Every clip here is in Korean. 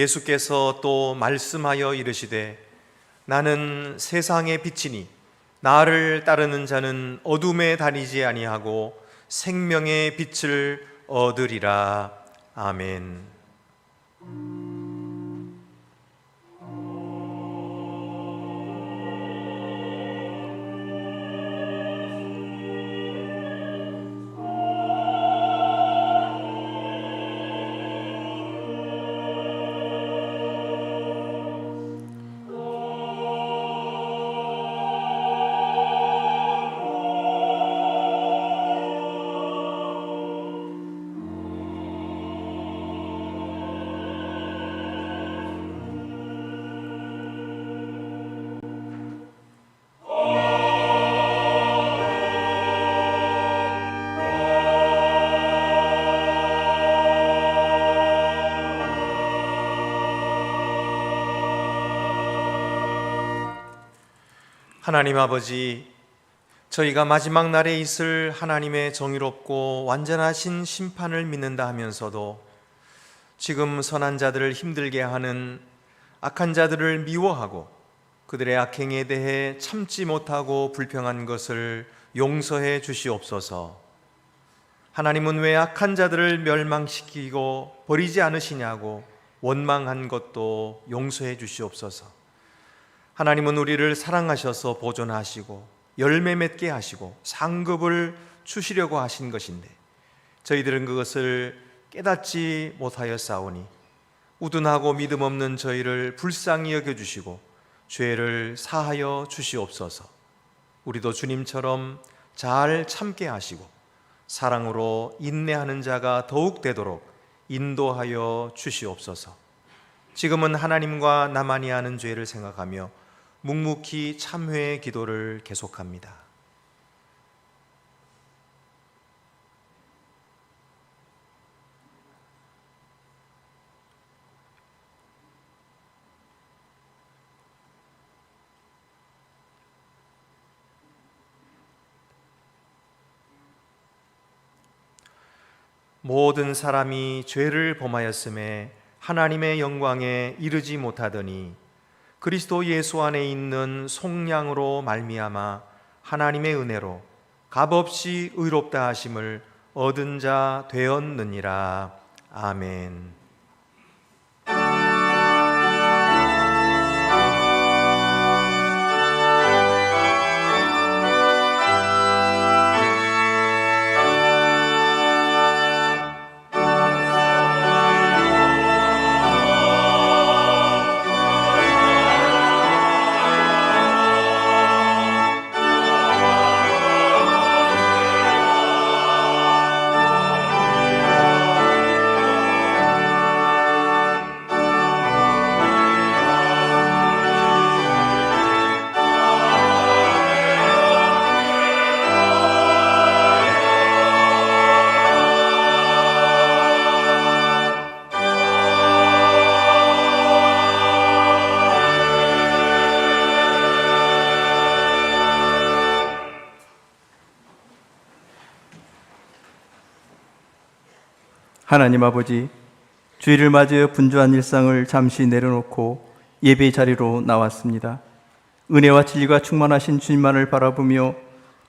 예수께서 또 말씀하여 이르시되 나는 세상의 빛이니 나를 따르는 자는 어둠에 다니지 아니하고 생명의 빛을 얻으리라. 아멘. 하나님 아버지, 저희가 마지막 날에 있을 하나님의 정의롭고 완전하신 심판을 믿는다 하면서도 지금 선한 자들을 힘들게 하는 악한 자들을 미워하고 그들의 악행에 대해 참지 못하고 불평한 것을 용서해 주시옵소서. 하나님은 왜 악한 자들을 멸망시키고 버리지 않으시냐고 원망한 것도 용서해 주시옵소서. 하나님은 우리를 사랑하셔서 보존하시고 열매 맺게 하시고 상급을 주시려고 하신 것인데 저희들은 그것을 깨닫지 못하였사오니 우둔하고 믿음 없는 저희를 불쌍히 여겨주시고 죄를 사하여 주시옵소서. 우리도 주님처럼 잘 참게 하시고 사랑으로 인내하는 자가 더욱 되도록 인도하여 주시옵소서. 지금은 하나님과 나만이 하는 죄를 생각하며 묵묵히 참회의 기도를 계속합니다. 모든 사람이 죄를 범하였음에 하나님의 영광에 이르지 못하더니 그리스도 예수 안에 있는 속량으로 말미암아 하나님의 은혜로 값없이 의롭다 하심을 얻은 자 되었느니라. 아멘. 하나님 아버지, 주일을 맞이해 분주한 일상을 잠시 내려놓고 예배 자리로 나왔습니다. 은혜와 진리가 충만하신 주님만을 바라보며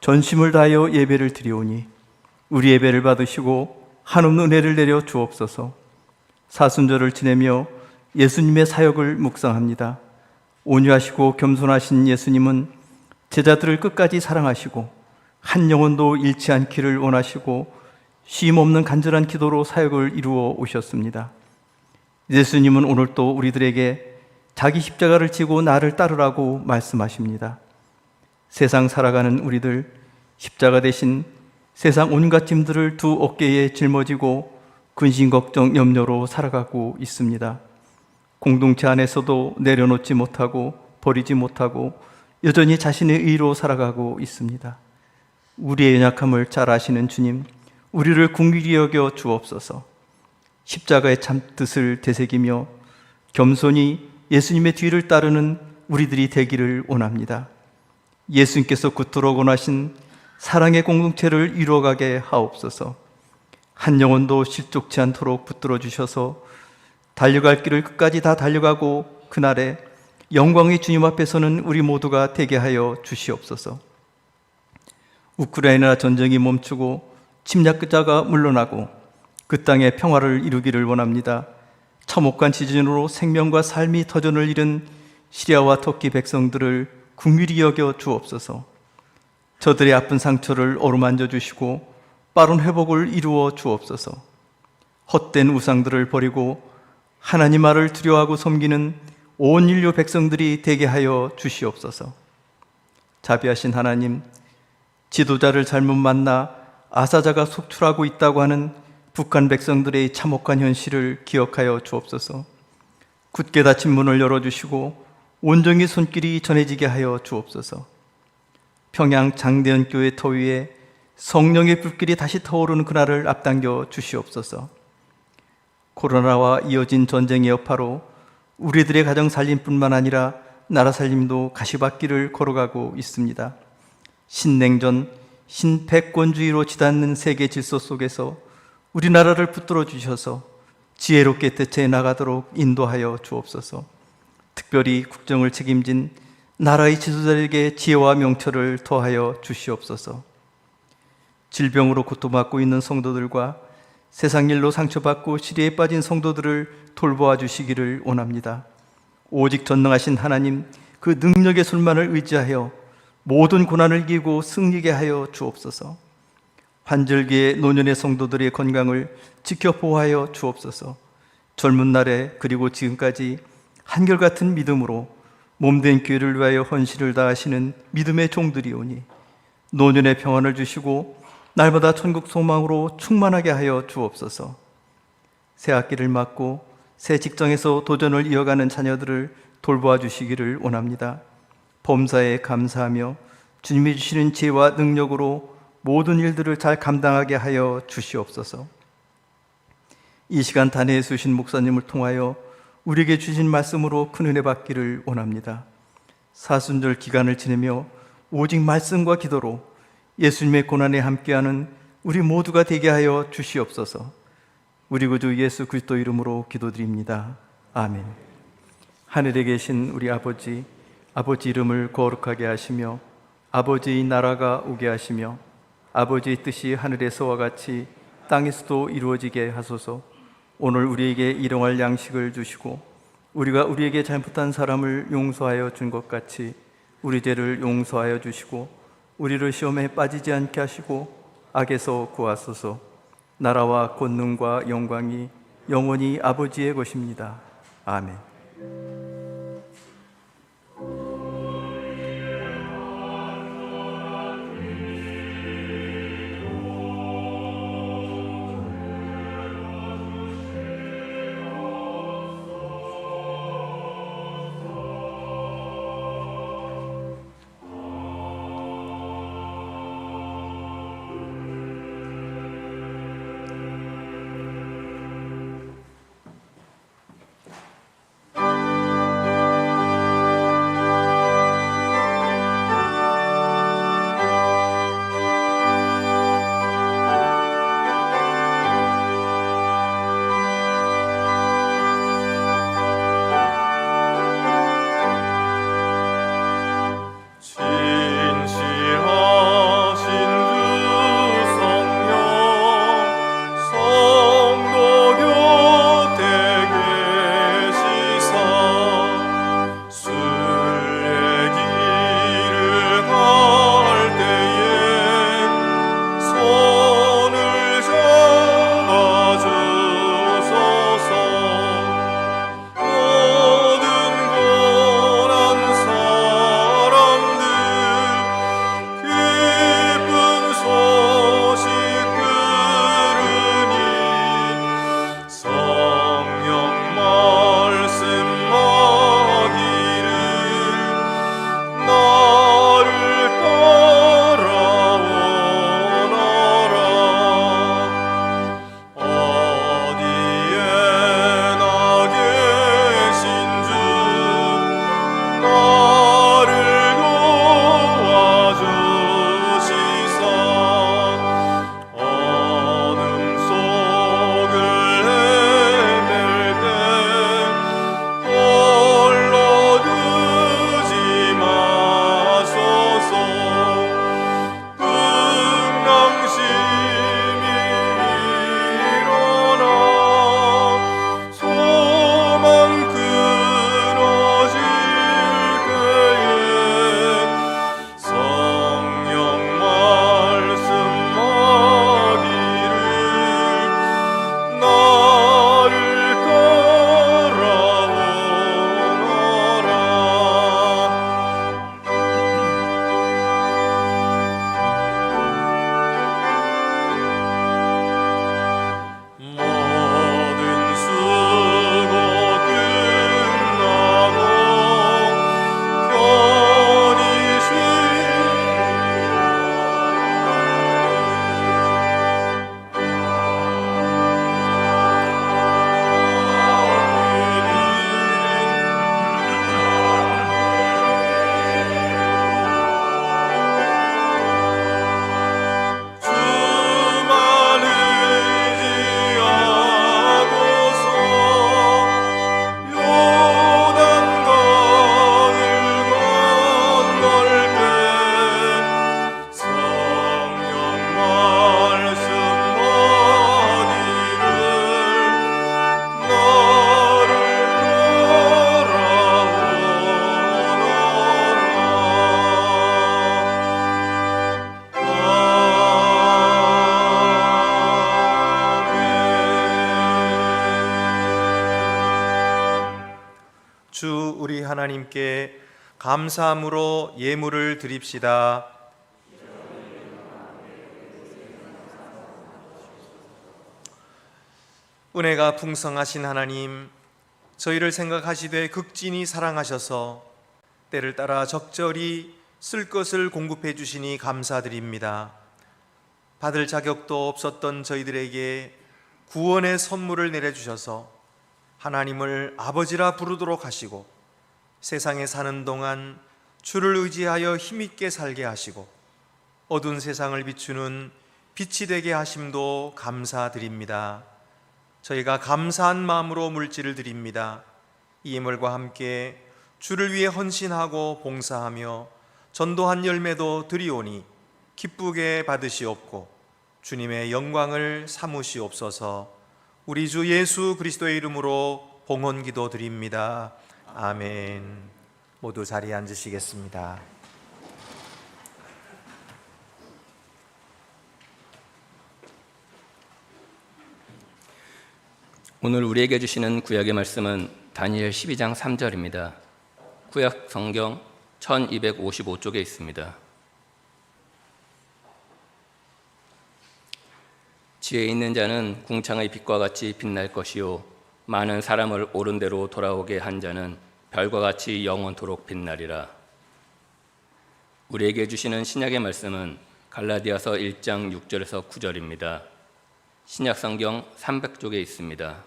전심을 다하여 예배를 드리오니 우리 예배를 받으시고 한없는 은혜를 내려 주옵소서. 사순절을 지내며 예수님의 사역을 묵상합니다. 온유하시고 겸손하신 예수님은 제자들을 끝까지 사랑하시고 한 영혼도 잃지 않기를 원하시고 쉼 없는 간절한 기도로 사역을 이루어 오셨습니다. 예수님은 오늘 또 우리들에게 자기 십자가를 지고 나를 따르라고 말씀하십니다. 세상 살아가는 우리들, 십자가 대신 세상 온갖 짐들을 두 어깨에 짊어지고 근심 걱정 염려로 살아가고 있습니다. 공동체 안에서도 내려놓지 못하고 버리지 못하고 여전히 자신의 의로 살아가고 있습니다. 우리의 연약함을 잘 아시는 주님, 우리를 긍휼히 여겨 주옵소서. 십자가의 참 뜻을 되새기며 겸손히 예수님의 뒤를 따르는 우리들이 되기를 원합니다. 예수님께서 그토록 원하신 사랑의 공동체를 이루어가게 하옵소서. 한 영혼도 실족치 않도록 붙들어 주셔서 달려갈 길을 끝까지 다 달려가고 그날에 영광의 주님 앞에서는 우리 모두가 되게 하여 주시옵소서. 우크라이나 전쟁이 멈추고 침략자가 물러나고 그 땅에 평화를 이루기를 원합니다. 참혹한 지진으로 생명과 삶이 터전을 잃은 시리아와 터키 백성들을 긍휼히 여겨 주옵소서. 저들의 아픈 상처를 어루만져 주시고 빠른 회복을 이루어 주옵소서. 헛된 우상들을 버리고 하나님 말을 두려워하고 섬기는 온 인류 백성들이 되게 하여 주시옵소서. 자비하신 하나님, 지도자를 잘못 만나 아사자가 속출하고 있다고 하는 북한 백성들의 참혹한 현실을 기억하여 주옵소서. 굳게 닫힌 문을 열어주시고 온종일 손길이 전해지게 하여 주옵소서. 평양 장대현 교회 터 위에 성령의 불길이 다시 타오르는 그날을 앞당겨 주시옵소서. 코로나와 이어진 전쟁의 여파로 우리들의 가정 살림뿐만 아니라 나라 살림도 가시밭길을 걸어가고 있습니다. 신냉전, 신패권주의로 치닫는 세계 질서 속에서 우리나라를 붙들어 주셔서 지혜롭게 대처해 나가도록 인도하여 주옵소서. 특별히 국정을 책임진 나라의 지도자에게 지혜와 명철을 더하여 주시옵소서. 질병으로 고통받고 있는 성도들과 세상 일로 상처받고 시리에 빠진 성도들을 돌보아 주시기를 원합니다. 오직 전능하신 하나님, 그 능력의 손만을 의지하여 모든 고난을 이기고 승리게 하여 주옵소서. 환절기에 노년의 성도들의 건강을 지켜 보호하여 주옵소서. 젊은 날에 그리고 지금까지 한결같은 믿음으로 몸된 교회를 위하여 헌신을 다하시는 믿음의 종들이오니 노년의 평안을 주시고 날마다 천국 소망으로 충만하게 하여 주옵소서. 새 학기를 맞고 새 직장에서 도전을 이어가는 자녀들을 돌보아 주시기를 원합니다. 범사에 감사하며 주님이 주시는 지혜와 능력으로 모든 일들을 잘 감당하게 하여 주시옵소서. 이 시간 단회에 주신 목사님을 통하여 우리에게 주신 말씀으로 큰 은혜 받기를 원합니다. 사순절 기간을 지내며 오직 말씀과 기도로 예수님의 고난에 함께하는 우리 모두가 되게 하여 주시옵소서. 우리 구주 예수 그리스도 이름으로 기도드립니다. 아멘. 하늘에 계신 우리 아버지, 아버지 이름을 거룩하게 하시며 아버지의 나라가 오게 하시며 아버지의 뜻이 하늘에서와 같이 땅에서도 이루어지게 하소서. 오늘 우리에게 일용할 양식을 주시고 우리가 우리에게 잘못한 사람을 용서하여 준 것 같이 우리 죄를 용서하여 주시고 우리를 시험에 빠지지 않게 하시고 악에서 구하소서. 나라와 권능과 영광이 영원히 아버지의 것입니다. 아멘. 우리 하나님께 감사함으로 예물을 드립시다. 은혜가 풍성하신 하나님, 저희를 생각하시되 극진히 사랑하셔서 때를 따라 적절히 쓸 것을 공급해 주시니 감사드립니다. 받을 자격도 없었던 저희들에게 구원의 선물을 내려주셔서 하나님을 아버지라 부르도록 하시고 세상에 사는 동안 주를 의지하여 힘있게 살게 하시고 어두운 세상을 비추는 빛이 되게 하심도 감사드립니다. 저희가 감사한 마음으로 물질을 드립니다. 이 예물과 함께 주를 위해 헌신하고 봉사하며 전도한 열매도 드리오니 기쁘게 받으시옵고 주님의 영광을 삼으시옵소서. 우리 주 예수 그리스도의 이름으로 봉헌기도 드립니다. 아멘. 모두 자리에 앉으시겠습니다. 오늘 우리에게 주시는 구약의 말씀은 다니엘 12장 3절입니다. 구약 성경 1255쪽에 있습니다. 지혜 있는 자는 궁창의 빛과 같이 빛날 것이요 많은 사람을 옳은 대로 돌아오게 한 자는 별과 같이 영원토록 빛나리라. 우리에게 주시는 신약의 말씀은 갈라디아서 1장 6절에서 9절입니다. 신약 성경 300쪽에 있습니다.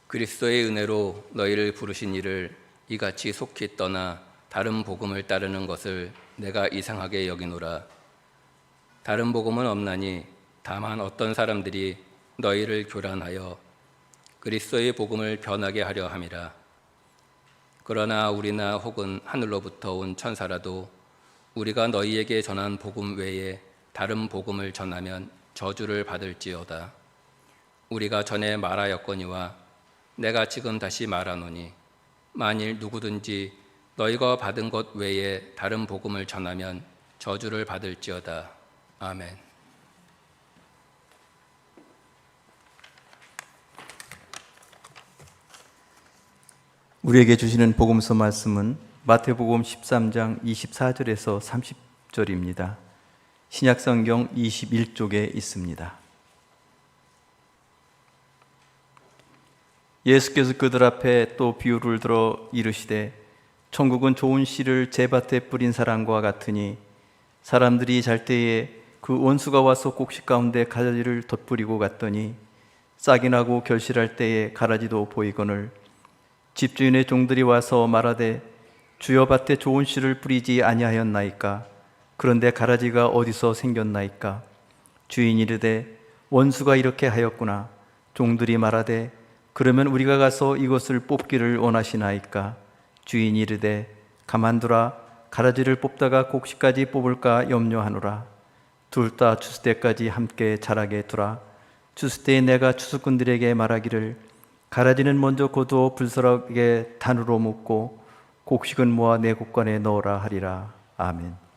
그리스도의 은혜로 너희를 부르신 이를 이같이 속히 떠나 다른 복음을 따르는 것을 내가 이상하게 여기노라. 다른 복음은 없나니 다만 어떤 사람들이 너희를 교란하여 그리스도의 복음을 변하게 하려 함이라. 그러나 우리나 혹은 하늘로부터 온 천사라도 우리가 너희에게 전한 복음 외에 다른 복음을 전하면 저주를 받을지어다. 우리가 전에 말하였거니와 내가 지금 다시 말하노니 만일 누구든지 너희가 받은 것 외에 다른 복음을 전하면 저주를 받을지어다. 아멘. 우리에게 주시는 복음서 말씀은 마태복음 13장 24절에서 30절입니다. 신약성경 21쪽에 있습니다. 예수께서 그들 앞에 또 비유를 들어 이르시되 천국은 좋은 씨를 제밭에 뿌린 사람과 같으니 사람들이 잘 때에 그 원수가 와서 곡식 가운데 가라지를 덧뿌리고 갔더니 싹이 나고 결실할 때에 가라지도 보이거늘 집주인의 종들이 와서 말하되 주여 밭에 좋은 씨를 뿌리지 아니하였나이까? 그런데 가라지가 어디서 생겼나이까? 주인이 이르되 원수가 이렇게 하였구나. 종들이 말하되 그러면 우리가 가서 이것을 뽑기를 원하시나이까? 주인이 이르되 가만두라. 가라지를 뽑다가 곡식까지 뽑을까 염려하노라. 둘 다 추수 때까지 함께 자라게 두라. 추수 때에 내가 추수꾼들에게 말하기를 가라지는 먼저 거두어 불사르게 단으로 묶고 곡식은 모아 내 곡간에 넣으라 하리라. 아멘.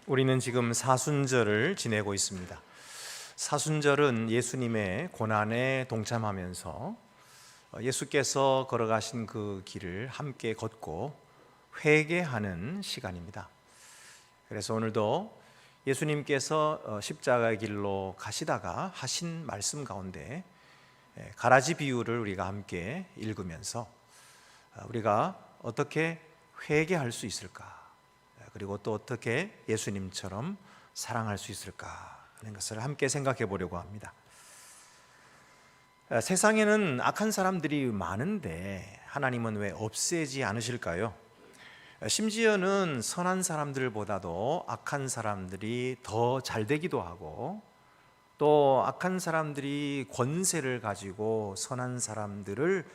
우리는 지금 사순절을 지내고 있습니다. 사순절은 예수님의 고난에 동참하면서 예수께서 걸어가신 그 길을 함께 걷고 회개하는 시간입니다. 그래서 오늘도 예수님께서 십자가의 길로 가시다가 하신 말씀 가운데 가라지 비유를 우리가 함께 읽으면서 우리가 어떻게 회개할 수 있을까, 그리고 또 어떻게 예수님처럼 사랑할 수 있을까 하는 것을 함께 생각해 보려고 합니다. 세상에는 악한 사람들이 많은데 하나님은 왜 없애지 않으실까요? 심지어는 선한 사람들보다도 악한 사람들이 더 잘 되기도 하고, 또 악한 사람들이 권세를 가지고 선한 사람들을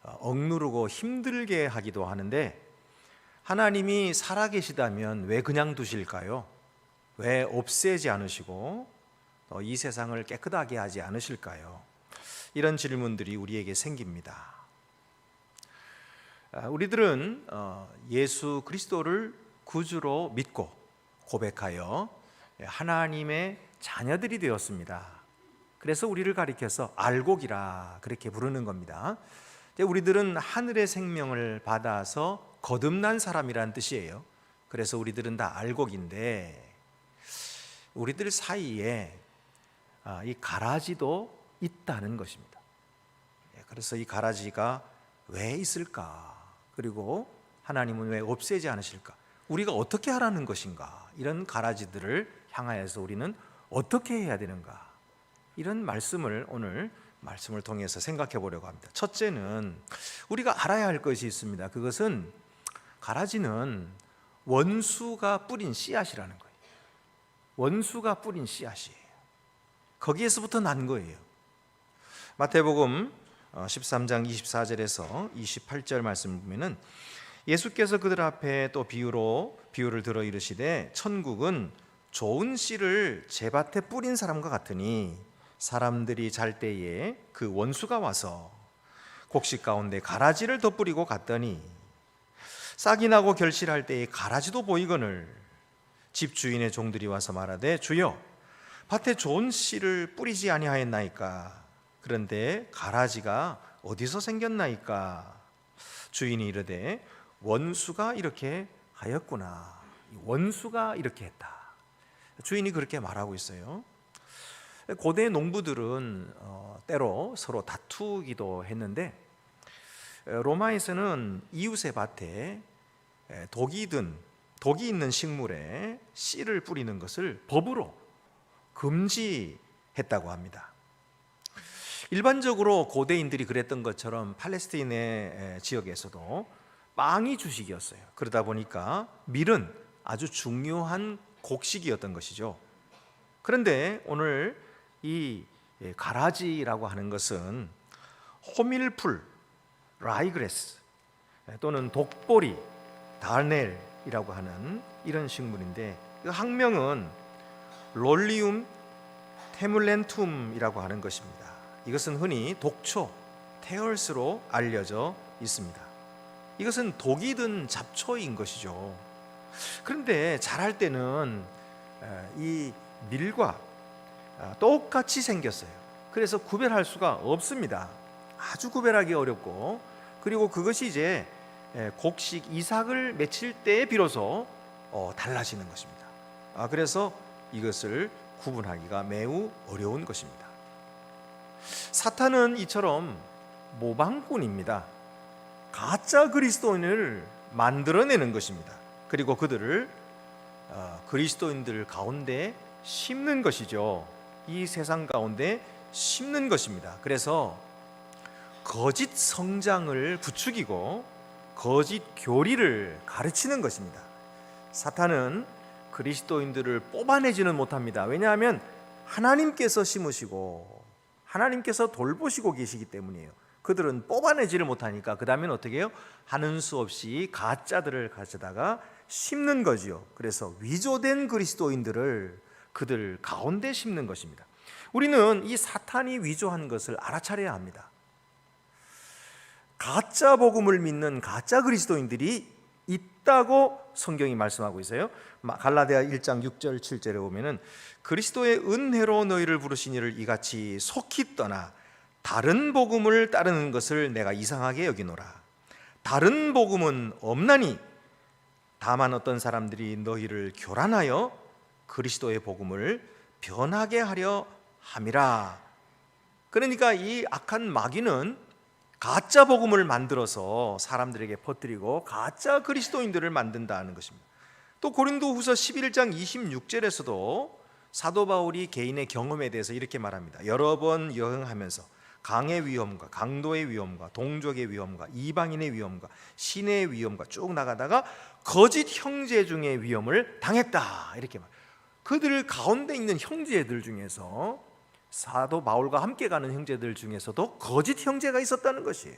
억누르고 힘들게 하기도 하는데, 하나님이 살아계시다면 왜 그냥 두실까요? 왜 없애지 않으시고 또 이 세상을 깨끗하게 하지 않으실까요? 이런 질문들이 우리에게 생깁니다. 우리들은 예수 그리스도를 구주로 믿고 고백하여 하나님의 자녀들이 되었습니다. 그래서 우리를 가리켜서 알곡이라 그렇게 부르는 겁니다. 우리들은 하늘의 생명을 받아서 거듭난 사람이라는 뜻이에요. 그래서 우리들은 다 알곡인데, 우리들 사이에 이 가라지도 있다는 것입니다. 그래서 이 가라지가 왜 있을까? 그리고 하나님은 왜 없애지 않으실까? 우리가 어떻게 하라는 것인가? 이런 가라지들을 향하여서 우리는 어떻게 해야 되는가? 이런 말씀을 오늘 말씀을 통해서 생각해 보려고 합니다. 첫째는 우리가 알아야 할 것이 있습니다. 그것은 가라지는 원수가 뿌린 씨앗이라는 거예요. 원수가 뿌린 씨앗이에요. 거기에서부터 난 거예요. 마태복음 13장 24절에서 28절 말씀을 보면은 예수께서 그들 앞에 또 비유를 들어 이르시되 천국은 좋은 씨를 제밭에 뿌린 사람과 같으니 사람들이 잘 때에 그 원수가 와서 곡식 가운데 가라지를 덧뿌리고 갔더니 싹이 나고 결실할 때에 가라지도 보이거늘 집 주인의 종들이 와서 말하되 주여 밭에 좋은 씨를 뿌리지 아니하였나이까? 그런데 가라지가 어디서 생겼나이까? 주인이 이르되 원수가 이렇게 하였구나. 원수가 이렇게 했다. 주인이 그렇게 말하고 있어요. 고대 농부들은 때로 서로 다투기도 했는데, 로마에서는 이웃의 밭에 독이 있는 식물에 씨를 뿌리는 것을 법으로 금지했다고 합니다. 일반적으로 고대인들이 그랬던 것처럼 팔레스타인의 지역에서도 빵이 주식이었어요. 그러다 보니까 밀은 아주 중요한 곡식이었던 것이죠. 그런데 오늘 이 가라지라고 하는 것은 호밀풀, 라이그레스 또는 독보리, 다넬이라고 하는 이런 식물인데, 그 학명은 롤리움 테뮬렌툼이라고 하는 것입니다. 이것은 흔히 독초, 테얼스로 알려져 있습니다. 이것은 독이 든 잡초인 것이죠. 그런데 자랄 때는 이 밀과 똑같이 생겼어요. 그래서 구별할 수가 없습니다. 아주 구별하기 어렵고, 그리고 그것이 이제 곡식 이삭을 맺힐 때에 비로소 달라지는 것입니다. 그래서 이것을 구분하기가 매우 어려운 것입니다. 사탄은 이처럼 모방꾼입니다. 가짜 그리스도인을 만들어내는 것입니다. 그리고 그들을 그리스도인들 가운데 심는 것이죠. 이 세상 가운데 심는 것입니다. 그래서 거짓 성장을 부추기고 거짓 교리를 가르치는 것입니다. 사탄은 그리스도인들을 뽑아내지는 못합니다. 왜냐하면 하나님께서 심으시고 하나님께서 돌보시고 계시기 때문이에요. 그들은 뽑아내지를 못하니까 그 다음엔 어떻게 해요? 하는 수 없이 가짜들을 가져다가 심는 거지요. 그래서 위조된 그리스도인들을 그들 가운데 심는 것입니다. 우리는 이 사탄이 위조한 것을 알아차려야 합니다. 가짜 복음을 믿는 가짜 그리스도인들이 있다고 성경이 말씀하고 있어요. 갈라디아 1장 6절 7절에 보면은 그리스도의 은혜로 너희를 부르신 이를 이같이 속히 떠나 다른 복음을 따르는 것을 내가 이상하게 여기노라. 다른 복음은 없나니 다만 어떤 사람들이 너희를 교란하여 그리스도의 복음을 변하게 하려 함이라. 그러니까 이 악한 마귀는 가짜 복음을 만들어서 사람들에게 퍼뜨리고 가짜 그리스도인들을 만든다는 것입니다. 또 고린도후서 11장 26절에서도 사도 바울이 개인의 경험에 대해서 이렇게 말합니다. 여러 번 여행하면서 강의 위험과 강도의 위험과 동족의 위험과 이방인의 위험과 신의 위험과 쭉 나가다가 거짓 형제 중의 위험을 당했다, 이렇게 말. 그들 가운데 있는 형제들 중에서 사도 바울과 함께 가는 형제들 중에서도 거짓 형제가 있었다는 것이에요.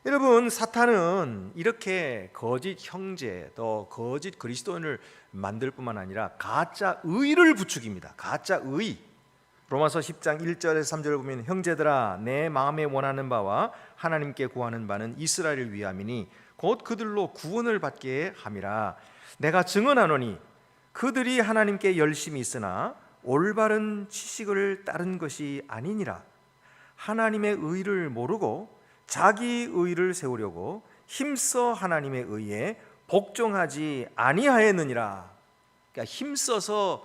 여러분, 사탄은 이렇게 거짓 형제 또 거짓 그리스도인을 만들 뿐만 아니라 가짜 의를 부추깁니다. 가짜 의. 로마서 10장 1절에서 3절을 보면 형제들아 내 마음에 원하는 바와 하나님께 구하는 바는 이스라엘을 위함이니 곧 그들로 구원을 받게 함이라. 내가 증언하노니 그들이 하나님께 열심히 있으나 올바른 지식을 따른 것이 아니니라. 하나님의 의를 모르고 자기 의를 세우려고 힘써 하나님의 의에 복종하지 아니하였느니라. 그러니까 힘써서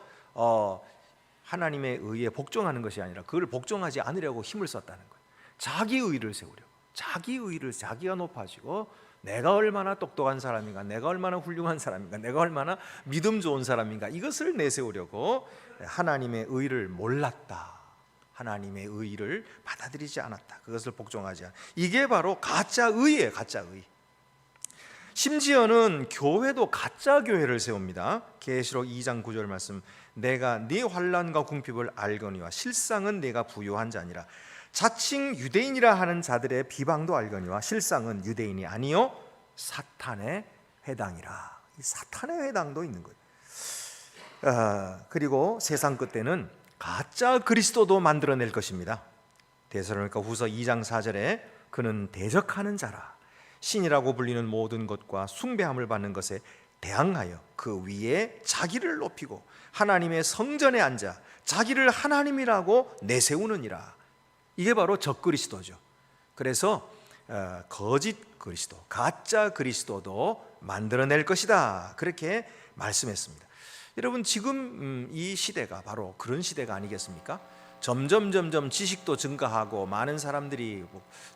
하나님의 의에 복종하는 것이 아니라 그걸 복종하지 않으려고 힘을 썼다는 거예요. 자기 의를 세우려고, 자기 의를 자기가 높아지고 내가 얼마나 똑똑한 사람인가, 내가 얼마나 훌륭한 사람인가, 내가 얼마나 믿음 좋은 사람인가, 이것을 내세우려고 하나님의 의를 몰랐다. 하나님의 의를 받아들이지 않았다. 그것을 복종하지 않았다. 이게 바로 가짜 의예요. 가짜 의. 심지어는 교회도 가짜 교회를 세웁니다. 계시록 2장 9절 말씀, 내가 네 환난과 궁핍을 알거니와 실상은 내가 부요한 자니라. 자칭 유대인이라 하는 자들의 비방도 알거니와 실상은 유대인이 아니요 사탄의 회당이라. 이 사탄의 회당도 있는 거예요. 그리고 세상 끝에는 가짜 그리스도도 만들어낼 것입니다. 데살로니가 후서 2장 4절에 그는 대적하는 자라. 신이라고 불리는 모든 것과 숭배함을 받는 것에 대항하여 그 위에 자기를 높이고 하나님의 성전에 앉아 자기를 하나님이라고 내세우느니라. 이게 바로 적그리스도죠. 그래서 거짓 그리스도, 가짜 그리스도도 만들어낼 것이다, 그렇게 말씀했습니다. 여러분, 지금 이 시대가 바로 그런 시대가 아니겠습니까? 점점 지식도 증가하고 많은 사람들이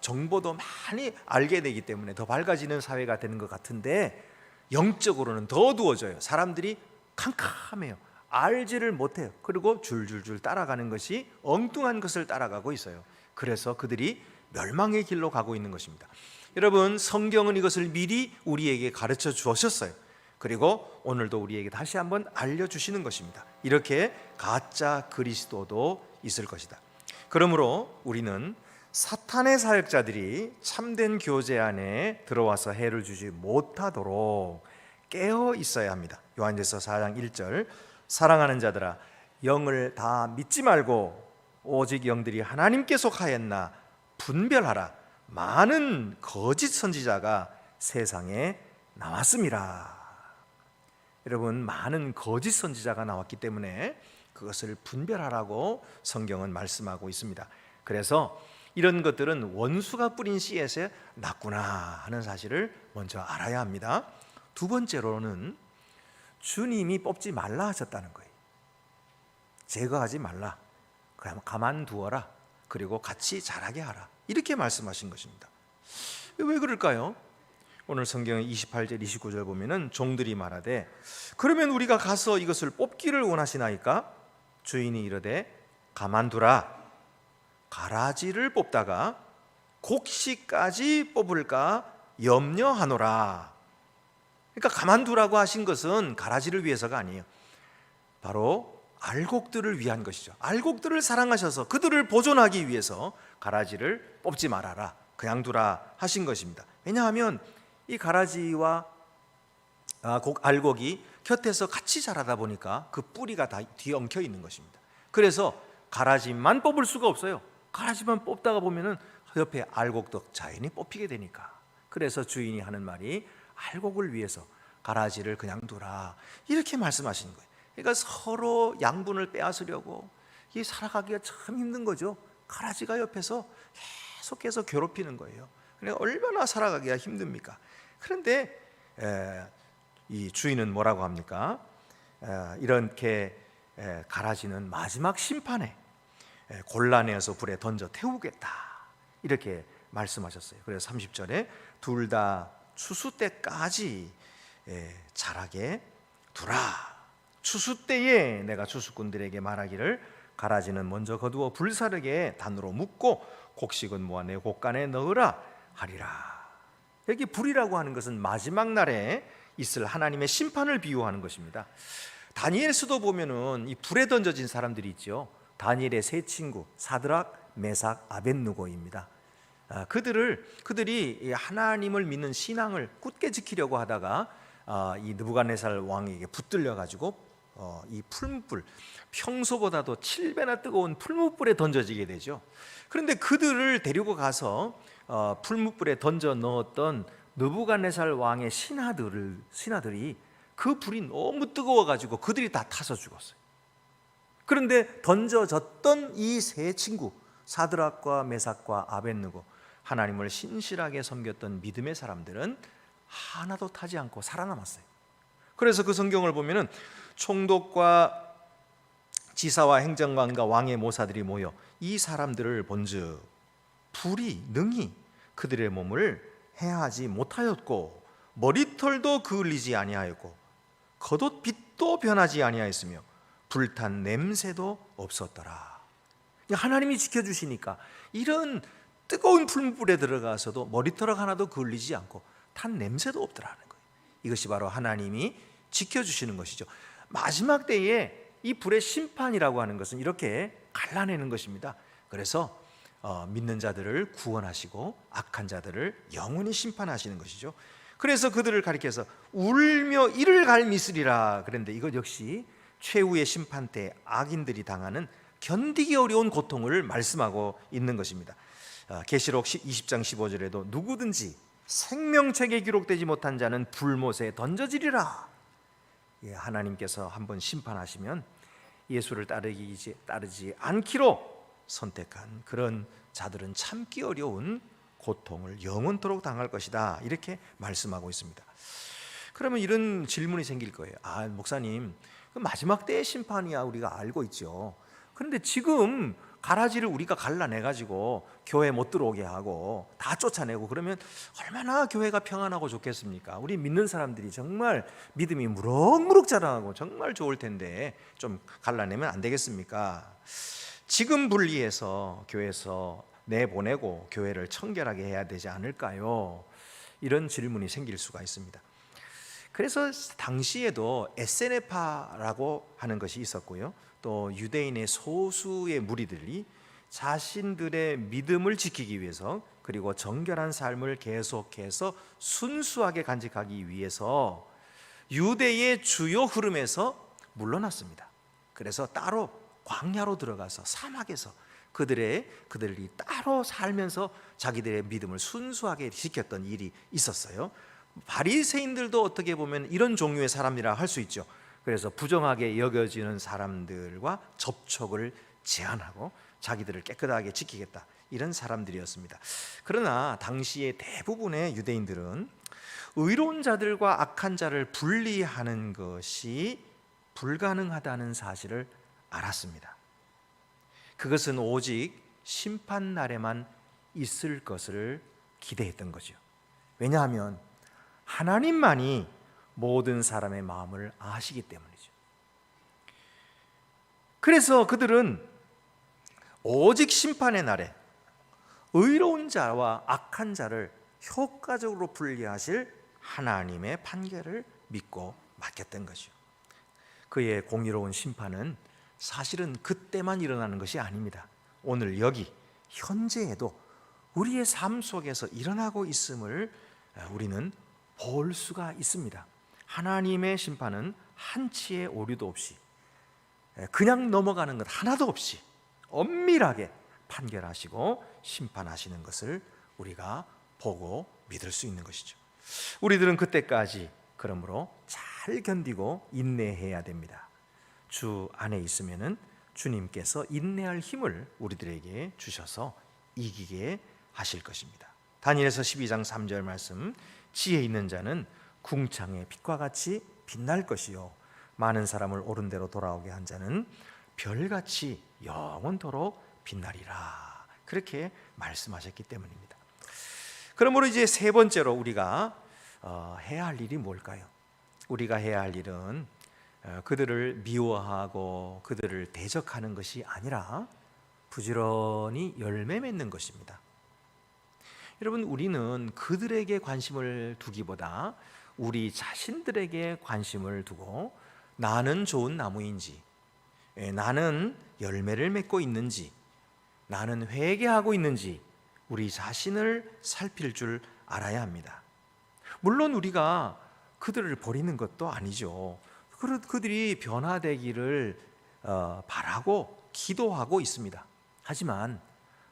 정보도 많이 알게 되기 때문에 더 밝아지는 사회가 되는 것 같은데 영적으로는 더 어두워져요. 사람들이 캄캄해요. 알지를 못해요. 그리고 줄줄줄 따라가는 것이 엉뚱한 것을 따라가고 있어요. 그래서 그들이 멸망의 길로 가고 있는 것입니다. 여러분, 성경은 이것을 미리 우리에게 가르쳐 주셨어요. 그리고 오늘도 우리에게 다시 한번 알려주시는 것입니다. 이렇게 가짜 그리스도도 있을 것이다. 그러므로 우리는 사탄의 사역자들이 참된 교제 안에 들어와서 해를 주지 못하도록 깨어 있어야 합니다. 요한일서 4장 1절, 사랑하는 자들아 영을 다 믿지 말고 오직 영들이 하나님께 속하였나 분별하라. 많은 거짓 선지자가 세상에 나왔습니다. 여러분, 많은 거짓 선지자가 나왔기 때문에 그것을 분별하라고 성경은 말씀하고 있습니다. 그래서 이런 것들은 원수가 뿌린 씨에서 났구나 하는 사실을 먼저 알아야 합니다. 두 번째로는 주님이 뽑지 말라 하셨다는 거예요. 제거하지 말라, 그냥 가만두어라, 그리고 같이 자라게 하라, 이렇게 말씀하신 것입니다. 왜 그럴까요? 오늘 성경의 28절 29절 보면은 종들이 말하되 그러면 우리가 가서 이것을 뽑기를 원하시나이까? 주인이 이르되 가만두라. 가라지를 뽑다가 곡식까지 뽑을까 염려하노라. 그러니까 가만두라고 하신 것은 가라지를 위해서가 아니에요. 바로 알곡들을 위한 것이죠. 알곡들을 사랑하셔서 그들을 보존하기 위해서 가라지를 뽑지 말아라, 그냥 두라 하신 것입니다. 왜냐하면 이 가라지와 알곡이 곁에서 같이 자라다 보니까 그 뿌리가 다 뒤엉켜 있는 것입니다. 그래서 가라지만 뽑을 수가 없어요. 가라지만 뽑다가 보면은 옆에 알곡도 자연히 뽑히게 되니까. 그래서 주인이 하는 말이 알곡을 위해서 가라지를 그냥 두라, 이렇게 말씀하시는 거예요. 그러니까 서로 양분을 빼앗으려고 이 살아가기가 참 힘든 거죠. 가라지가 옆에서 계속해서 괴롭히는 거예요. 그러니까 얼마나 살아가기가 힘듭니까? 그런데 이 주인은 뭐라고 합니까? 이렇게 가라지는 마지막 심판에 곤란해서 불에 던져 태우겠다, 이렇게 말씀하셨어요. 그래서 30절에 둘 다 추수 때까지 자라게 두라. 추수 때에 내가 추수꾼들에게 말하기를 가라지는 먼저 거두어 불사르게 단으로 묶고 곡식은 모아 내 곡간에 넣으라 하리라. 여기 불이라고 하는 것은 마지막 날에 있을 하나님의 심판을 비유하는 것입니다. 다니엘서도 보면은 이 불에 던져진 사람들이 있죠. 다니엘의 세 친구 사드락, 메삭, 아벳느고입니다. 그들이 하나님을 믿는 신앙을 굳게 지키려고 하다가 이 느부갓네살 왕에게 붙들려 가지고 이 풀무불, 평소보다도 7배나 뜨거운 풀무불에 던져지게 되죠. 그런데 그들을 데리고 가서 풀무불에 던져 넣었던 느부갓네살 왕의 신하들이 그 불이 너무 뜨거워 가지고 그들이 다 타서 죽었어요. 그런데 던져졌던 이 세 친구 사드락과 메삭과 아벳느고, 하나님을 신실하게 섬겼던 믿음의 사람들은 하나도 타지 않고 살아남았어요. 그래서 그 성경을 보면은 총독과 지사와 행정관과 왕의 모사들이 모여 이 사람들을 본즉 불이 능히 그들의 몸을 해하지 못하였고 머리털도 그을리지 아니하였고 겉옷빛도 변하지 아니하였으며 불탄 냄새도 없었더라. 하나님이 지켜주시니까 이런 뜨거운 풀무불에 들어가서도 머리털 하나도 그을리지 않고 탄 냄새도 없더라는 거예요. 이것이 바로 하나님이 지켜주시는 것이죠. 마지막 때에 이 불의 심판이라고 하는 것은 이렇게 갈라내는 것입니다. 그래서 믿는 자들을 구원하시고 악한 자들을 영원히 심판하시는 것이죠. 그래서 그들을 가리켜서 울며 이를 갈미쓰리라 그랬는데, 이것 역시 최후의 심판 때 악인들이 당하는 견디기 어려운 고통을 말씀하고 있는 것입니다. 계시록 20장 15절에도 누구든지 생명책에 기록되지 못한 자는 불못에 던져지리라. 하나님께서 한번 심판하시면 예수를 따르지 않기로 선택한 그런 자들은 참기 어려운 고통을 영원토록 당할 것이다, 이렇게 말씀하고 있습니다. 그러면 이런 질문이 생길 거예요. 목사님, 그 마지막 때의 심판이야 우리가 알고 있죠. 그런데 지금 가라지를 우리가 갈라내가지고 교회 못 들어오게 하고 다 쫓아내고 그러면 얼마나 교회가 평안하고 좋겠습니까? 우리 믿는 사람들이 정말 믿음이 무럭무럭 자라고 정말 좋을 텐데 좀 갈라내면 안 되겠습니까? 지금 분리해서 교회에서 내보내고 교회를 청결하게 해야 되지 않을까요? 이런 질문이 생길 수가 있습니다. 그래서 당시에도 에세네파라고 하는 것이 있었고요, 또 유대인의 소수의 무리들이 자신들의 믿음을 지키기 위해서, 그리고 정결한 삶을 계속해서 순수하게 간직하기 위해서 유대의 주요 흐름에서 물러났습니다. 그래서 따로 광야로 들어가서 사막에서 그들이 따로 살면서 자기들의 믿음을 순수하게 지켰던 일이 있었어요. 바리새인들도 어떻게 보면 이런 종류의 사람이라 할 수 있죠. 그래서 부정하게 여겨지는 사람들과 접촉을 제한하고 자기들을 깨끗하게 지키겠다, 이런 사람들이었습니다. 그러나 당시의 대부분의 유대인들은 의로운 자들과 악한 자를 분리하는 것이 불가능하다는 사실을 알았습니다. 그것은 오직 심판날에만 있을 것을 기대했던 거죠. 왜냐하면 하나님만이 모든 사람의 마음을 아시기 때문이죠. 그래서 그들은 오직 심판의 날에 의로운 자와 악한 자를 효과적으로 분리하실 하나님의 판결을 믿고 맡겼던 거죠. 그의 공의로운 심판은 사실은 그때만 일어나는 것이 아닙니다. 오늘 여기 현재에도 우리의 삶 속에서 일어나고 있음을 우리는 볼 수가 있습니다. 하나님의 심판은 한치의 오류도 없이, 그냥 넘어가는 것 하나도 없이 엄밀하게 판결하시고 심판하시는 것을 우리가 보고 믿을 수 있는 것이죠. 우리들은 그때까지 그러므로 잘 견디고 인내해야 됩니다. 주 안에 있으면은 주님께서 인내할 힘을 우리들에게 주셔서 이기게 하실 것입니다. 다니엘서 12장 3절 말씀, 지혜 있는 자는 궁창의 빛과 같이 빛날 것이요 많은 사람을 옳은 대로 돌아오게 한 자는 별같이 영원토록 빛나리라. 그렇게 말씀하셨기 때문입니다. 그러므로 이제 세 번째로 우리가 해야 할 일이 뭘까요? 우리가 해야 할 일은 그들을 미워하고 그들을 대적하는 것이 아니라 부지런히 열매 맺는 것입니다. 여러분, 우리는 그들에게 관심을 두기보다 우리 자신들에게 관심을 두고 나는 좋은 나무인지, 나는 열매를 맺고 있는지, 나는 회개하고 있는지 우리 자신을 살필 줄 알아야 합니다. 물론 우리가 그들을 버리는 것도 아니죠. 그들이 변화되기를 바라고 기도하고 있습니다. 하지만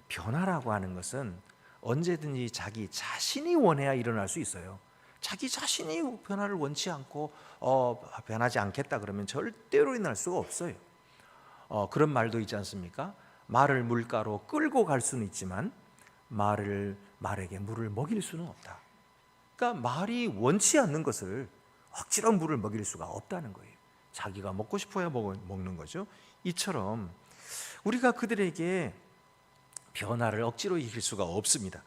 변화라고 하는 것은 언제든지 자기 자신이 원해야 일어날 수 있어요. 자기 자신이 변화를 원치 않고 변하지 않겠다 그러면 절대로 일어날 수가 없어요. 그런 말도 있지 않습니까? 말을 물가로 끌고 갈 수는 있지만 말에게 물을 먹일 수는 없다. 그러니까 말이 원치 않는 것을 억지로 물을 먹일 수가 없다는 거예요. 자기가 먹고 싶어야 먹는 거죠. 이처럼 우리가 그들에게 변화를 억지로 이길 수가 없습니다.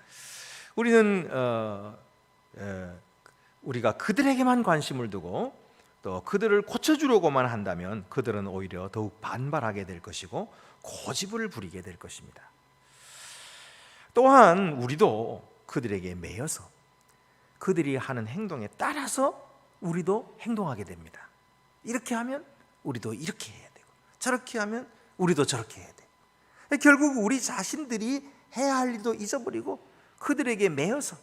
우리는 우리가 그들에게만 관심을 두고 또 그들을 고쳐주려고만 한다면 그들은 오히려 더욱 반발하게 될 것이고 고집을 부리게 될 것입니다. 또한 우리도 그들에게 매여서 그들이 하는 행동에 따라서 우리도 행동하게 됩니다. 이렇게 하면 우리도 이렇게 해야 되고 저렇게 하면 우리도 저렇게 해야 돼요. 결국 우리 자신들이 해야 할 일도 잊어버리고 그들에게 매여서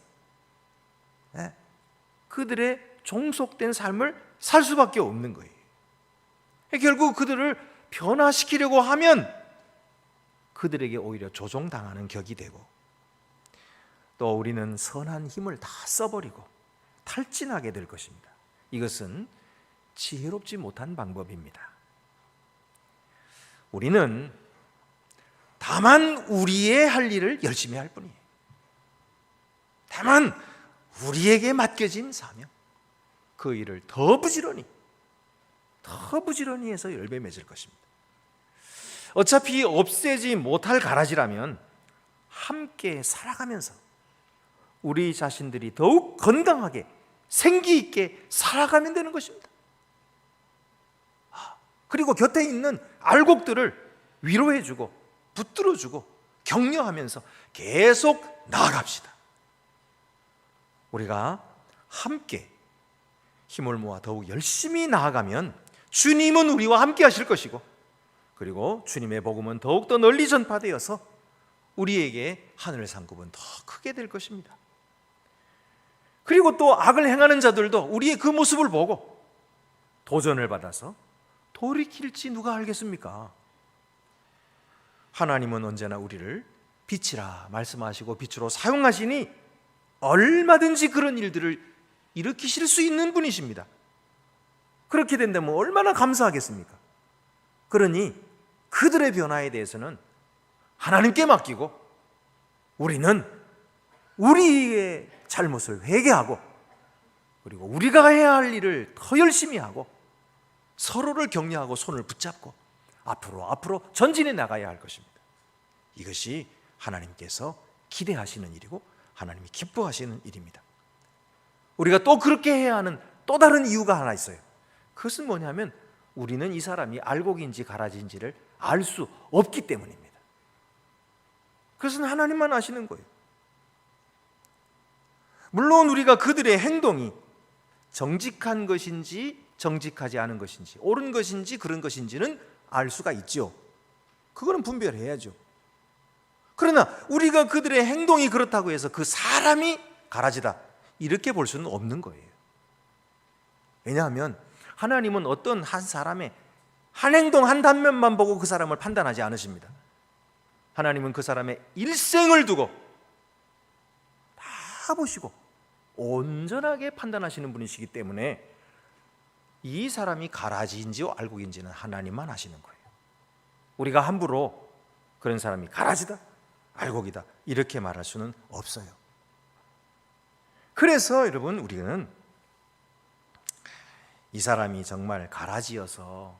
그들의 종속된 삶을 살 수밖에 없는 거예요. 결국 그들을 변화시키려고 하면 그들에게 오히려 조종당하는 격이 되고 또 우리는 선한 힘을 다 써버리고 탈진하게 될 것입니다. 이것은 지혜롭지 못한 방법입니다. 우리는 다만 우리의 할 일을 열심히 할 뿐이에요. 다만 우리에게 맡겨진 사명, 그 일을 더 부지런히 해서 열매 맺을 것입니다. 어차피 없애지 못할 가라지라면 함께 살아가면서 우리 자신들이 더욱 건강하게 생기 있게 살아가면 되는 것입니다. 그리고 곁에 있는 알곡들을 위로해주고 붙들어주고 격려하면서 계속 나아갑시다. 우리가 함께 힘을 모아 더욱 열심히 나아가면 주님은 우리와 함께 하실 것이고 그리고 주님의 복음은 더욱더 널리 전파되어서 우리에게 하늘 상급은 더 크게 될 것입니다. 그리고 또 악을 행하는 자들도 우리의 그 모습을 보고 도전을 받아서 돌이킬지 누가 알겠습니까? 하나님은 언제나 우리를 빛이라 말씀하시고 빛으로 사용하시니 얼마든지 그런 일들을 일으키실 수 있는 분이십니다. 그렇게 된다면 얼마나 감사하겠습니까? 그러니 그들의 변화에 대해서는 하나님께 맡기고 우리는 우리의 잘못을 회개하고 그리고 우리가 해야 할 일을 더 열심히 하고 서로를 격려하고 손을 붙잡고 앞으로 전진해 나가야 할 것입니다. 이것이 하나님께서 기대하시는 일이고 하나님이 기뻐하시는 일입니다. 우리가 또 그렇게 해야 하는 또 다른 이유가 하나 있어요. 그것은 뭐냐면 우리는 이 사람이 알곡인지 가라지인지를 알 수 없기 때문입니다. 그것은 하나님만 아시는 거예요. 물론 우리가 그들의 행동이 정직한 것인지 정직하지 않은 것인지 옳은 것인지 그런 것인지는 알 수가 있죠. 그거는 분별해야죠. 그러나 우리가 그들의 행동이 그렇다고 해서 그 사람이 가라지다 이렇게 볼 수는 없는 거예요. 왜냐하면 하나님은 어떤 한 사람의 한 행동 한 단면만 보고 그 사람을 판단하지 않으십니다. 하나님은 그 사람의 일생을 두고 다 보시고 온전하게 판단하시는 분이시기 때문에 이 사람이 가라지인지 알곡인지는 하나님만 아시는 거예요. 우리가 함부로 그런 사람이 가라지다, 알곡이다 이렇게 말할 수는 없어요. 그래서 여러분, 우리는 이 사람이 정말 가라지여서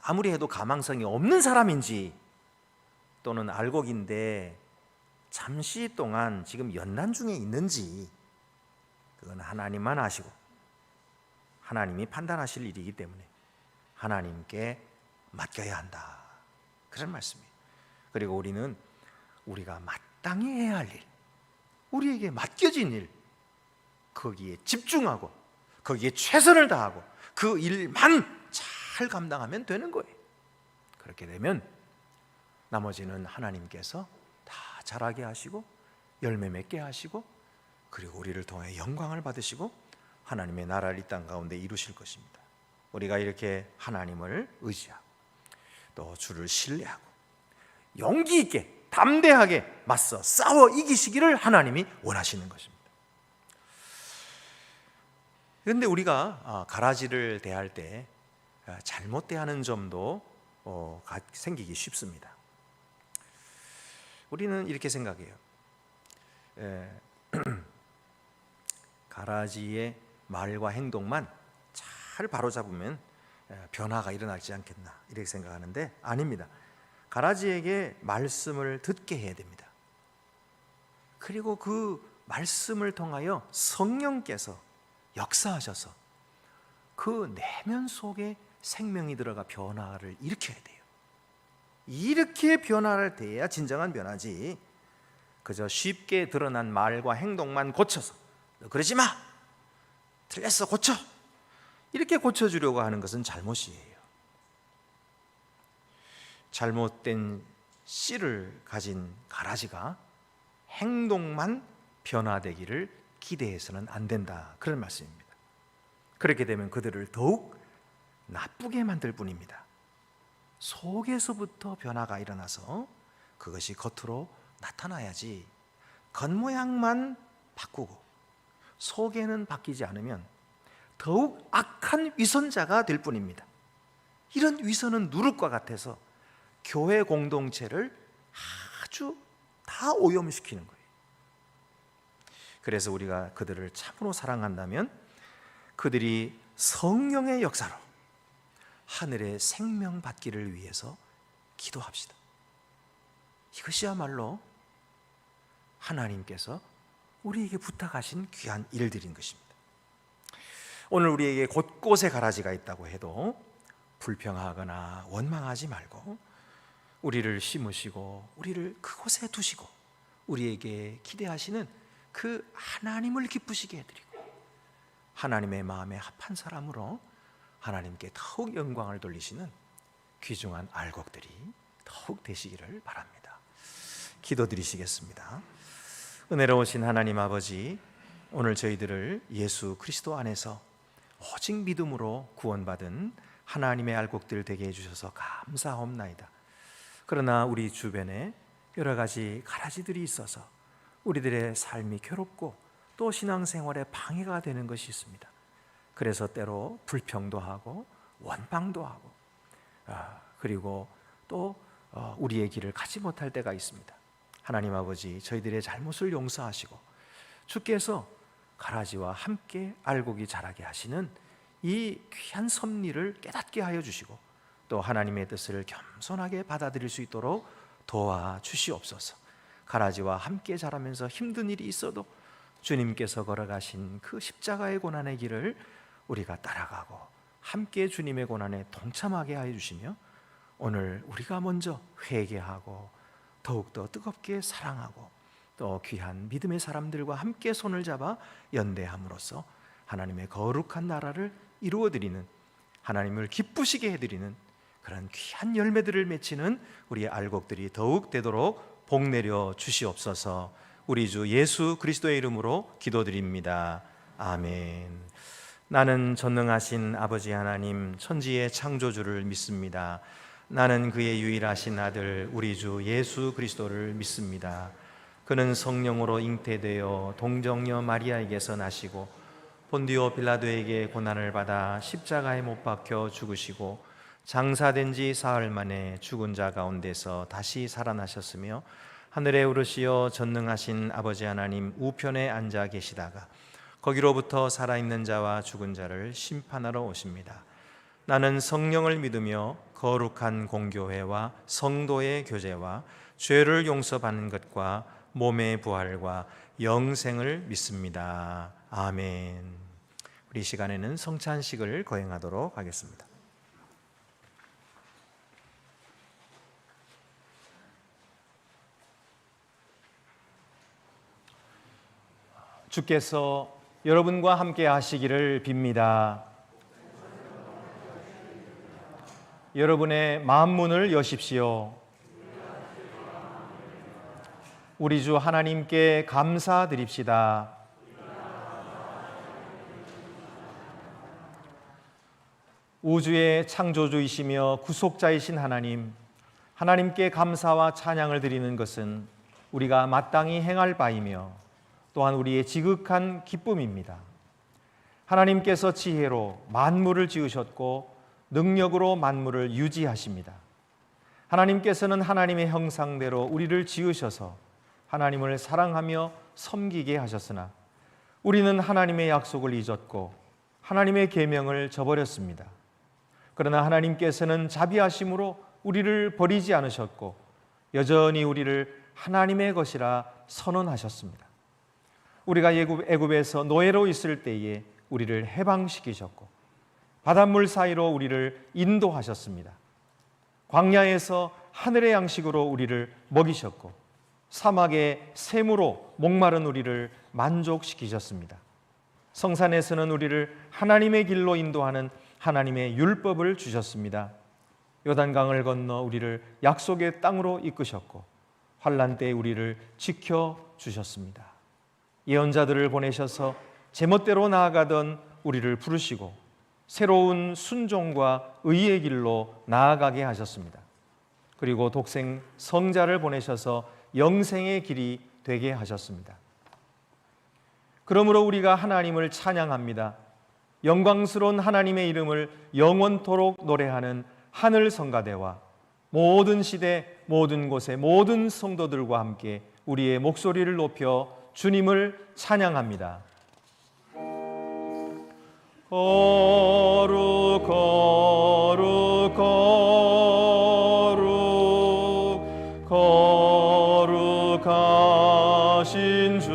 아무리 해도 가망성이 없는 사람인지, 또는 알곡인데 잠시 동안 지금 연난 중에 있는지, 그건 하나님만 아시고 하나님이 판단하실 일이기 때문에 하나님께 맡겨야 한다, 그런 말씀이에요. 그리고 우리는 우리가 마땅히 해야 할 일, 우리에게 맡겨진 일, 거기에 집중하고 거기에 최선을 다하고 그 일만 잘 감당하면 되는 거예요. 그렇게 되면 나머지는 하나님께서 다 잘하게 하시고 열매 맺게 하시고, 그리고 우리를 통해 영광을 받으시고 하나님의 나라를 이 땅 가운데 이루실 것입니다. 우리가 이렇게 하나님을 의지하고 또 주를 신뢰하고 용기 있게 담대하게 맞서 싸워 이기시기를 하나님이 원하시는 것입니다. 그런데 우리가 가라지를 대할 때 잘못 대하는 점도 생기기 쉽습니다. 우리는 이렇게 생각해요. 가라지의 말과 행동만 잘 바로잡으면 변화가 일어나지 않겠나 이렇게 생각하는데 아닙니다. 가라지에게 말씀을 듣게 해야 됩니다. 그리고 그 말씀을 통하여 성령께서 역사하셔서 그 내면 속에 생명이 들어가 변화를 일으켜야 돼요. 이렇게 변화를 돼야 진정한 변화지, 그저 쉽게 드러난 말과 행동만 고쳐서 너 그러지 마, 틀렸어, 고쳐, 이렇게 고쳐주려고 하는 것은 잘못이에요. 잘못된 씨를 가진 가라지가 행동만 변화되기를 기대해서는 안 된다, 그런 말씀입니다. 그렇게 되면 그들을 더욱 나쁘게 만들 뿐입니다. 속에서부터 변화가 일어나서 그것이 겉으로 나타나야지, 겉모양만 바꾸고 속에는 바뀌지 않으면 더욱 악한 위선자가 될 뿐입니다. 이런 위선은 누룩과 같아서 교회 공동체를 아주 다 오염시키는 거예요. 그래서 우리가 그들을 참으로 사랑한다면 그들이 성령의 역사로 하늘의 생명 받기를 위해서 기도합시다. 이것이야말로 하나님께서 우리에게 부탁하신 귀한 일들인 것입니다. 오늘 우리에게 곳곳에 가라지가 있다고 해도 불평하거나 원망하지 말고 우리를 심으시고 우리를 그곳에 두시고 우리에게 기대하시는 그 하나님을 기쁘시게 해드리고 하나님의 마음에 합한 사람으로 하나님께 더욱 영광을 돌리시는 귀중한 알곡들이 더욱 되시기를 바랍니다. 기도드리시겠습니다. 은혜로우신 하나님 아버지, 오늘 저희들을 예수 그리스도 안에서 오직 믿음으로 구원받은 하나님의 알곡들 되게 해주셔서 감사합나이다. 그러나 우리 주변에 여러 가지 가라지들이 있어서 우리들의 삶이 괴롭고 또 신앙생활에 방해가 되는 것이 있습니다. 그래서 때로 불평도 하고 원망도 하고 그리고 또 우리의 길을 가지 못할 때가 있습니다. 하나님 아버지, 저희들의 잘못을 용서하시고 주께서 가라지와 함께 알곡이 자라게 하시는 이 귀한 섭리를 깨닫게 하여 주시고 또 하나님의 뜻을 겸손하게 받아들일 수 있도록 도와주시옵소서. 가라지와 함께 자라면서 힘든 일이 있어도 주님께서 걸어가신 그 십자가의 고난의 길을 우리가 따라가고 함께 주님의 고난에 동참하게 하여 주시며 오늘 우리가 먼저 회개하고 더욱더 뜨겁게 사랑하고 또 귀한 믿음의 사람들과 함께 손을 잡아 연대함으로써 하나님의 거룩한 나라를 이루어드리는, 하나님을 기쁘시게 해드리는 그런 귀한 열매들을 맺히는 우리의 알곡들이 더욱 되도록 복 내려 주시옵소서. 우리 주 예수 그리스도의 이름으로 기도드립니다. 아멘. 나는 전능하신 아버지 하나님, 천지의 창조주를 믿습니다. 나는 그의 유일하신 아들 우리 주 예수 그리스도를 믿습니다. 그는 성령으로 잉태되어 동정녀 마리아에게서 나시고 본디오 빌라도에게 고난을 받아 십자가에 못 박혀 죽으시고 장사된 지 사흘 만에 죽은 자 가운데서 다시 살아나셨으며 하늘에 오르시어 전능하신 아버지 하나님 우편에 앉아 계시다가 거기로부터 살아있는 자와 죽은 자를 심판하러 오십니다. 나는 성령을 믿으며 거룩한 공교회와 성도의 교제와 죄를 용서받는 것과 몸의 부활과 영생을 믿습니다. 아멘. 우리 이 시간에는 성찬식을 거행하도록 하겠습니다. 주께서 여러분과 함께 하시기를 빕니다. 여러분의 마음 문을 여십시오. 우리 주 하나님께 감사드립시다. 우주의 창조주이시며 구속자이신 하나님, 하나님께 감사와 찬양을 드리는 것은 우리가 마땅히 행할 바이며 또한 우리의 지극한 기쁨입니다. 하나님께서 지혜로 만물을 지으셨고 능력으로 만물을 유지하십니다. 하나님께서는 하나님의 형상대로 우리를 지으셔서 하나님을 사랑하며 섬기게 하셨으나 우리는 하나님의 약속을 잊었고 하나님의 계명을 저버렸습니다. 그러나 하나님께서는 자비하심으로 우리를 버리지 않으셨고 여전히 우리를 하나님의 것이라 선언하셨습니다. 우리가 애굽에서 노예로 있을 때에 우리를 해방시키셨고 바닷물 사이로 우리를 인도하셨습니다. 광야에서 하늘의 양식으로 우리를 먹이셨고 사막의 샘으로 목마른 우리를 만족시키셨습니다. 성산에서는 우리를 하나님의 길로 인도하는 하나님의 율법을 주셨습니다. 요단강을 건너 우리를 약속의 땅으로 이끄셨고 환난 때에 우리를 지켜주셨습니다. 예언자들을 보내셔서 제멋대로 나아가던 우리를 부르시고 새로운 순종과 의의 길로 나아가게 하셨습니다. 그리고 독생 성자를 보내셔서 영생의 길이 되게 하셨습니다. 그러므로 우리가 하나님을 찬양합니다. 영광스러운 하나님의 이름을 영원토록 노래하는 하늘 성가대와 모든 시대 모든 곳의 모든 성도들과 함께 우리의 목소리를 높여 주님을 찬양합니다. 거룩 거룩 거룩 거룩하신 주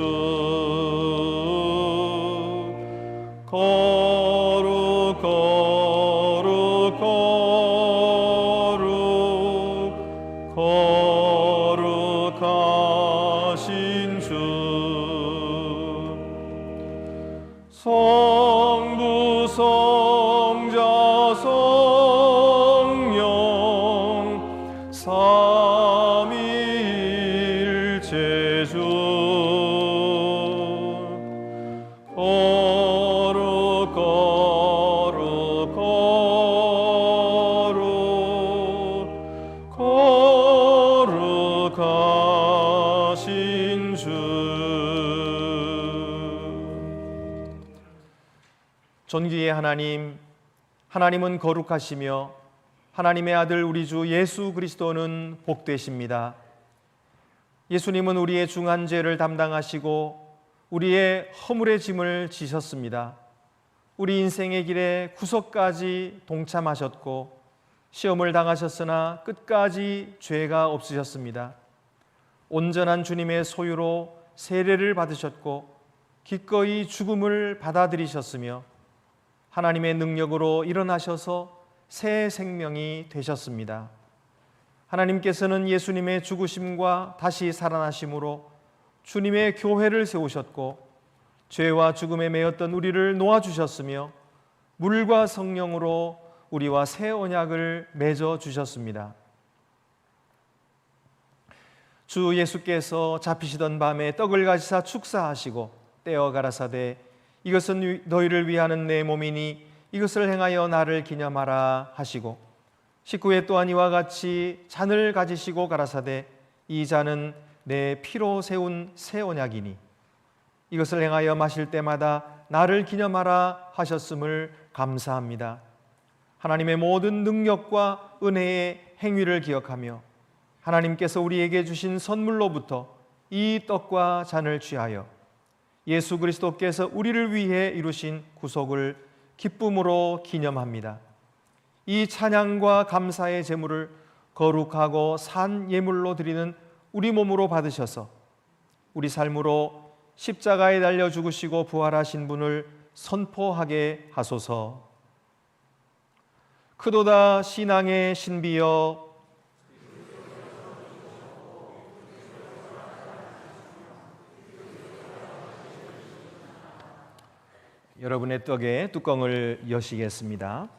거룩 거룩 거룩 거룩하신 주 성부 성자 성령 삼위일체 주 거룩 거룩 거룩 거룩하신 주 존귀의 하나님, 하나님은 거룩하시며 하나님의 아들 우리 주 예수 그리스도는 복되십니다. 예수님은 우리의 중한 죄를 담당하시고 우리의 허물의 짐을 지셨습니다. 우리 인생의 길에 구속까지 동참하셨고 시험을 당하셨으나 끝까지 죄가 없으셨습니다. 온전한 주님의 소유로 세례를 받으셨고 기꺼이 죽음을 받아들이셨으며 하나님의 능력으로 일어나셔서 새 생명이 되셨습니다. 하나님께서는 예수님의 죽으심과 다시 살아나심으로 주님의 교회를 세우셨고 죄와 죽음에 매였던 우리를 놓아주셨으며 물과 성령으로 우리와 새 언약을 맺어 주셨습니다. 주 예수께서 잡히시던 밤에 떡을 가지사 축사하시고 떼어 가라사대 이것은 너희를 위하는 내 몸이니 이것을 행하여 나를 기념하라 하시고 식후에 또한 이와 같이 잔을 가지시고 가라사대 이 잔은 내 피로 세운 새 언약이니 이것을 행하여 마실 때마다 나를 기념하라 하셨음을 감사합니다. 하나님의 모든 능력과 은혜의 행위를 기억하며 하나님께서 우리에게 주신 선물로부터 이 떡과 잔을 취하여 예수 그리스도께서 우리를 위해 이루신 구속을 기쁨으로 기념합니다. 이 찬양과 감사의 제물을 거룩하고 산 예물로 드리는 우리 몸으로 받으셔서 우리 삶으로 십자가에 달려 죽으시고 부활하신 분을 선포하게 하소서. 크도다 신앙의 신비여 여러분의 떡의 뚜껑을 여시겠습니다.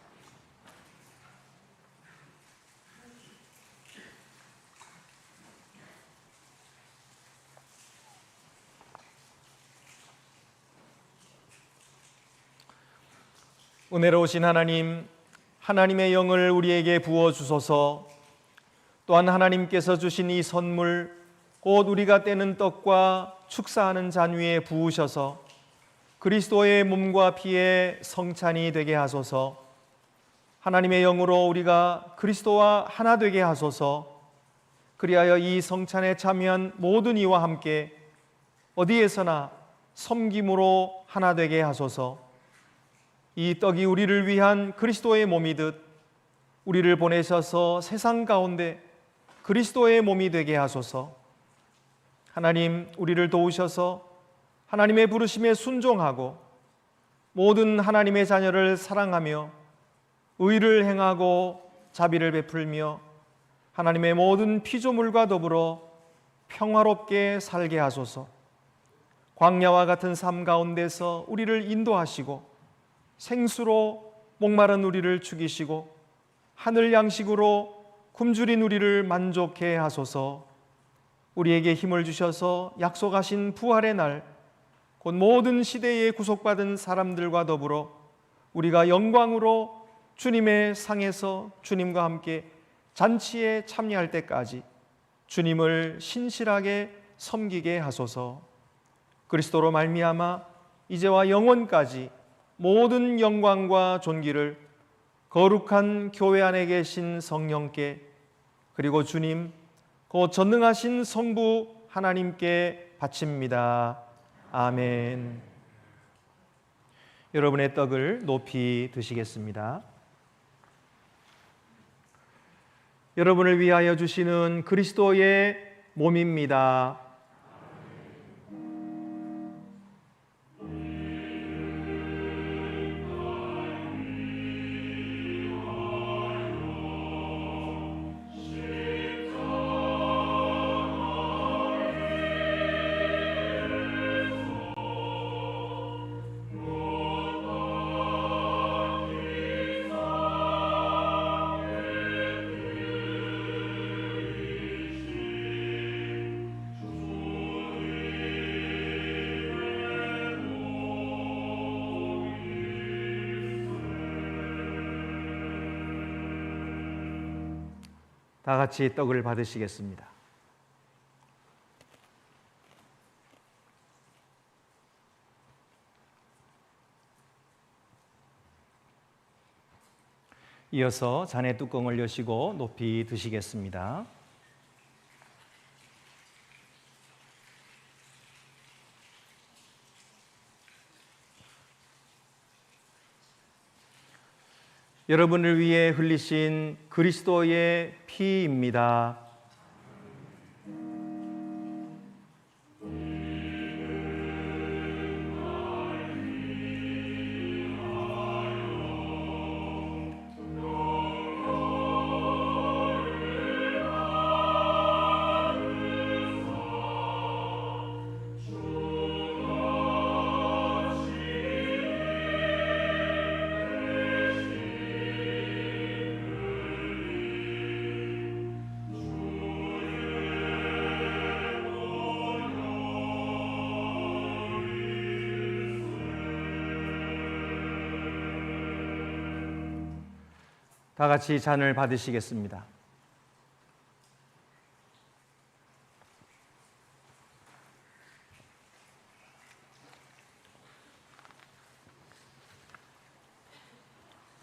은혜로우신 하나님, 하나님의 영을 우리에게 부어주소서. 또한 하나님께서 주신 이 선물, 곧 우리가 떼는 떡과 축사하는 잔 위에 부으셔서 그리스도의 몸과 피의 성찬이 되게 하소서. 하나님의 영으로 우리가 그리스도와 하나 되게 하소서. 그리하여 이 성찬에 참여한 모든 이와 함께 어디에서나 섬김으로 하나 되게 하소서. 이 떡이 우리를 위한 그리스도의 몸이듯 우리를 보내셔서 세상 가운데 그리스도의 몸이 되게 하소서. 하나님, 우리를 도우셔서 하나님의 부르심에 순종하고 모든 하나님의 자녀를 사랑하며 의를 행하고 자비를 베풀며 하나님의 모든 피조물과 더불어 평화롭게 살게 하소서. 광야와 같은 삶 가운데서 우리를 인도하시고 생수로 목마른 우리를 죽이시고 하늘 양식으로 굶주린 우리를 만족해 하소서. 우리에게 힘을 주셔서 약속하신 부활의 날, 곧 모든 시대에 구속받은 사람들과 더불어 우리가 영광으로 주님의 상에서 주님과 함께 잔치에 참여할 때까지 주님을 신실하게 섬기게 하소서. 그리스도로 말미암아 이제와 영원까지 모든 영광과 존귀를 거룩한 교회 안에 계신 성령께, 그리고 주님 곧 전능하신 성부 하나님께 바칩니다. 아멘. 여러분의 떡을 높이 드시겠습니다. 여러분을 위하여 주시는 그리스도의 몸입니다. 다 같이 떡을 받으시겠습니다. 이어서 잔의 뚜껑을 여시고 높이 드시겠습니다. 여러분을 위해 흘리신 그리스도의 피입니다. 다 같이 잔을 받으시겠습니다.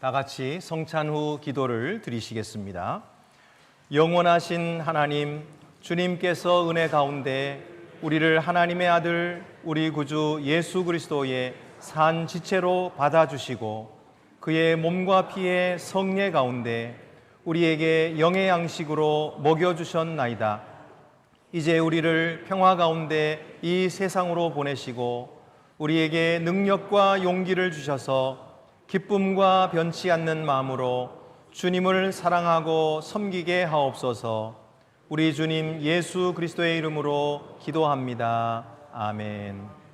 다 같이 성찬 후 기도를 드리시겠습니다. 영원하신 하나님, 주님께서 은혜 가운데 우리를 하나님의 아들, 우리 구주 예수 그리스도의 산 지체로 받아주시고 그의 몸과 피의 성례 가운데 우리에게 영의 양식으로 먹여주셨나이다. 이제 우리를 평화 가운데 이 세상으로 보내시고 우리에게 능력과 용기를 주셔서 기쁨과 변치 않는 마음으로 주님을 사랑하고 섬기게 하옵소서. 우리 주님 예수 그리스도의 이름으로 기도합니다. 아멘.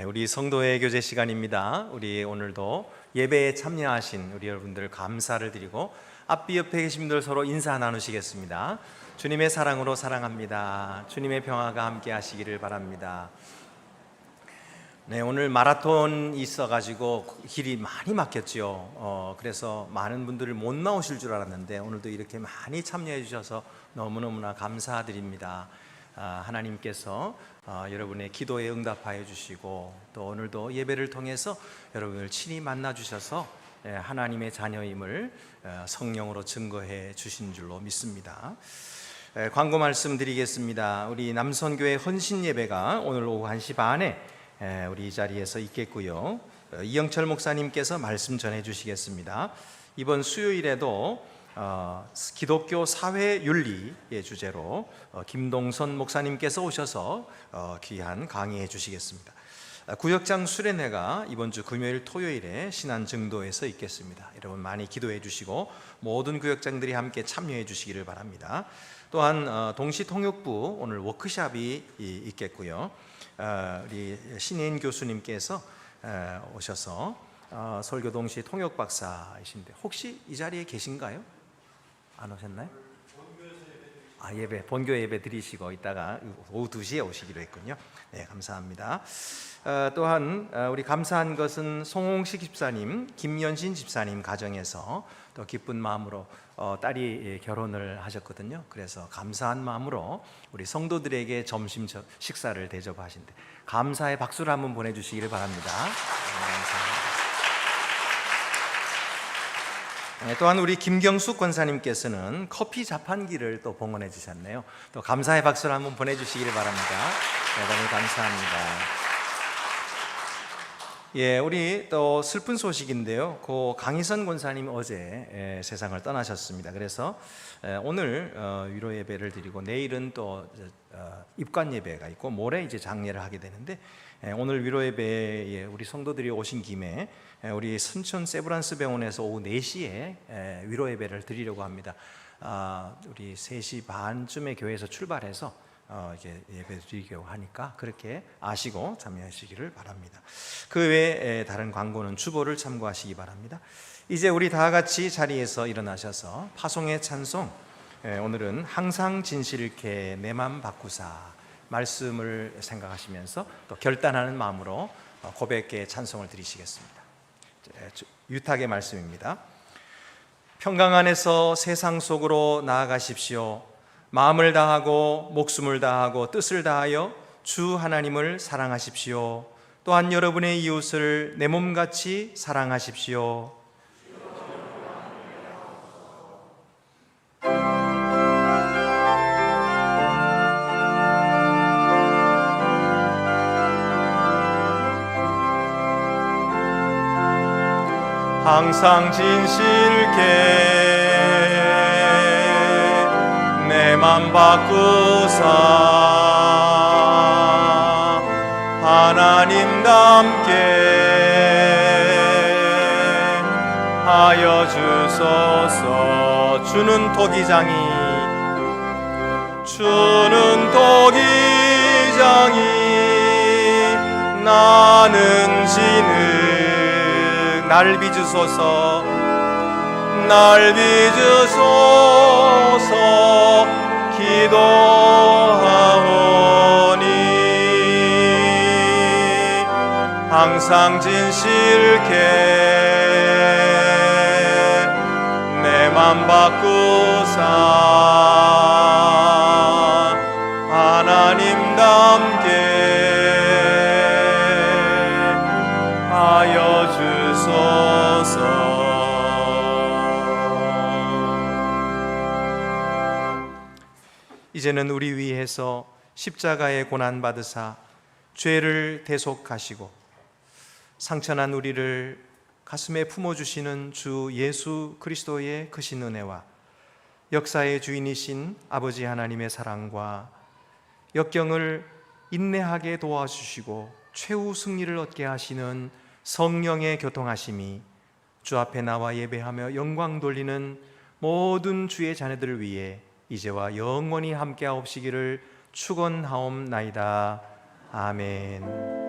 우리 성도의 교제 시간입니다. 우리 오늘도 예배에 참여하신 우리 여러분들 감사를 드리고 앞뒤 옆에 계신 분들 서로 인사 나누시겠습니다. 주님의 사랑으로 사랑합니다. 주님의 평화가 함께 하시기를 바랍니다. 네, 오늘 마라톤 있어가지고 길이 많이 막혔죠. 그래서 많은 분들이 못 나오실 줄 알았는데 오늘도 이렇게 많이 참여해 주셔서 너무너무나 감사드립니다. 하나님께서 여러분의 기도에 응답하여 주시고 또 오늘도 예배를 통해서 여러분을 친히 만나 주셔서 하나님의 자녀임을 성령으로 증거해 주신 줄로 믿습니다. 광고 말씀 드리겠습니다. 우리 남선교회 헌신 예배가 오늘 오후 1시 반에 우리 이 자리에서 있겠고요. 이영철 목사님께서 말씀 전해 주시겠습니다. 이번 수요일에도 기독교 사회 윤리의 주제로 김동선 목사님께서 오셔서 귀한 강의해 주시겠습니다. 구역장 수련회가 이번 주 금요일 토요일에 신안 증도에서 있겠습니다. 여러분 많이 기도해 주시고 모든 구역장들이 함께 참여해 주시기를 바랍니다. 또한 동시통역부 오늘 워크숍이 있겠고요. 우리 신인 교수님께서 오셔서 설교 동시 통역 박사이신데 혹시 이 자리에 계신가요? 안 오셨나요? 예배, 본교 예배 드리시고 이따가 오후 2시에 오시기로 했군요. 네, 감사합니다. 또한 우리 감사한 것은 송홍식 집사님, 김연신 집사님 가정에서 또 기쁜 마음으로 딸이 결혼을 하셨거든요. 그래서 감사한 마음으로 우리 성도들에게 점심 식사를 대접하신대. 감사의 박수를 한번 보내주시기를 바랍니다. 감사합니다. 또한 우리 김경숙 권사님께서는 커피 자판기를 또 봉헌해 주셨네요. 또 감사의 박수를 한번 보내주시기를 바랍니다. 대단히 감사합니다. 예, 우리 또 슬픈 소식인데요. 고 강희선 권사님 어제 세상을 떠나셨습니다. 그래서 오늘 위로 예배를 드리고 내일은 또 입관 예배가 있고 모레 이제 장례를 하게 되는데, 오늘 위로 예배에 우리 성도들이 오신 김에 우리 순천 세브란스 병원에서 오후 4시에 위로 예배를 드리려고 합니다. 우리 3시 반쯤에 교회에서 출발해서 이렇게 예배 드리려고 하니까 그렇게 아시고 참여하시기를 바랍니다. 그 외에 다른 광고는 주보를 참고하시기 바랍니다. 이제 우리 다 같이 자리에서 일어나셔서 파송의 찬송, 오늘은 항상 진실케 내 맘 바꾸사 말씀을 생각하시면서 또 결단하는 마음으로 고백의 찬송을 드리시겠습니다. 유탁의 말씀입니다. 평강 안에서 세상 속으로 나아가십시오. 마음을 다하고 목숨을 다하고 뜻을 다하여 주 하나님을 사랑하십시오. 또한 여러분의 이웃을 내 몸같이 사랑하십시오. 항상 진실케 내 맘 바꾸사 하나님답게 하여 주소서. 주는 토기장이 나는 진흙 날 빚으소서. 날 빚으소서. 기도하오니 항상 진실케 내 맘 바꾸사 하나님답게 하여 주소서. 이제는 우리 위해서 십자가의 고난 받으사 죄를 대속하시고 상처난 우리를 가슴에 품어주시는 주 예수 그리스도의 크신 은혜와 역사의 주인이신 아버지 하나님의 사랑과 역경을 인내하게 도와주시고 최후 승리를 얻게 하시는 성령의 교통하심이 주 앞에 나와 예배하며 영광 돌리는 모든 주의 자녀들을 위해 이제와 영원히 함께하옵시기를 축원하옵나이다. 아멘.